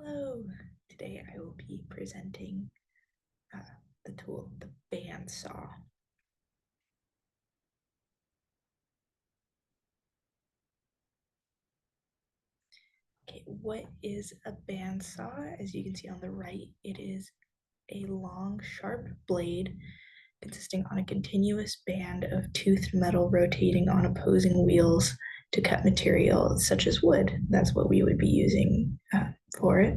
Hello, today I will be presenting the tool, the bandsaw. Okay, what is a bandsaw? As you can see on the right, it is a long, sharp blade consisting on a continuous band of toothed metal rotating on opposing wheels to cut material such as wood. That's what we would be using for it.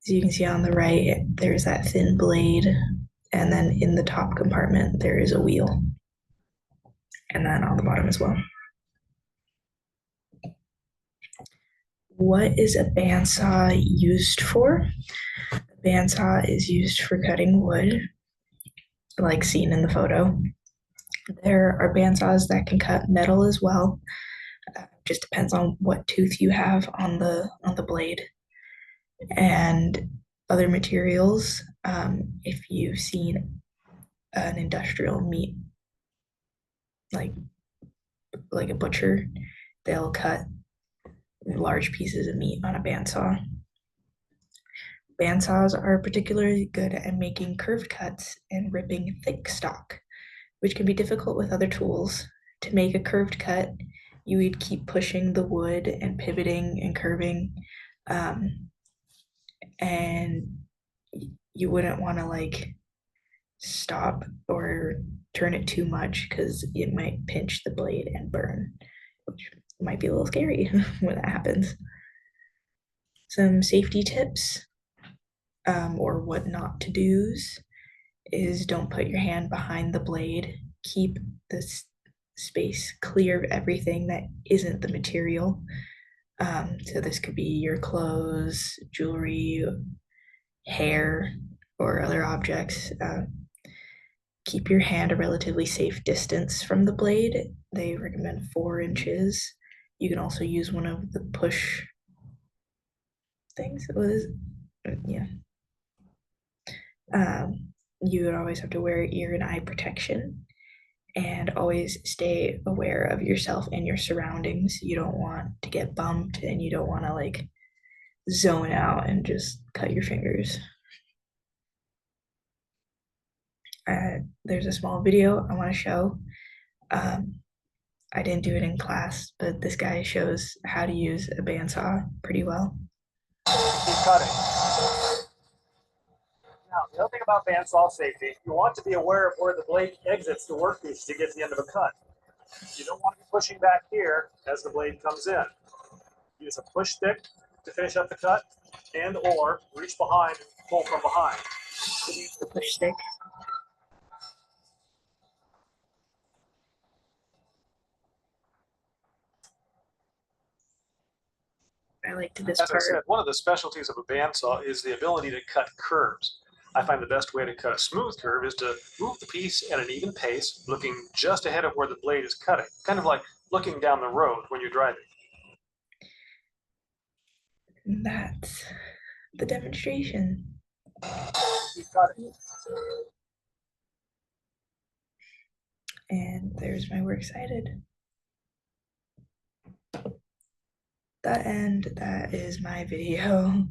As you can see on the right, there's that thin blade, and then in the top compartment, there is a wheel, and then on the bottom as well. What is a bandsaw used for? A bandsaw is used for cutting wood, like seen in the photo. There are bandsaws that can cut metal as well. Just depends on what tooth you have on the blade. And other materials, if you've seen an industrial meat, like a butcher, they'll cut large pieces of meat on a bandsaw. Bandsaws are particularly good at making curved cuts and ripping thick stock, which can be difficult with other tools. To make a curved cut, you would keep pushing the wood and pivoting and curving, and you wouldn't want to stop or turn it too much because it might pinch the blade and burn, which might be a little scary when that happens. Some safety tips, or what not to do's, is don't put your hand behind the blade. Keep this space clear of everything that isn't the material. So this could be your clothes, jewelry, hair, or other objects. Keep your hand a relatively safe distance from the blade. They recommend 4 inches. You can also use one of the push things. Yeah. You would always have to wear ear and eye protection, and always stay aware of yourself and your surroundings. You don't want to get bumped, and you don't want to zone out and just cut your fingers. There's a small video I want to show. I didn't do it in class, but this guy shows how to use a bandsaw pretty well. Keep cutting. Now, the other thing about bandsaw safety, you want to be aware of where the blade exits the workpiece to get to the end of a cut. You don't want to be pushing back here as the blade comes in. Use a push stick to finish up the cut, and or reach behind and pull from behind. Use the push stick. I liked this part. As I said, one of the specialties of a bandsaw is the ability to cut curves. I find the best way to cut a smooth curve is to move the piece at an even pace, looking just ahead of where the blade is cutting, kind of like looking down the road when you're driving. And that's the demonstration. Keep cutting. And there's my works cited. The end. That is my video.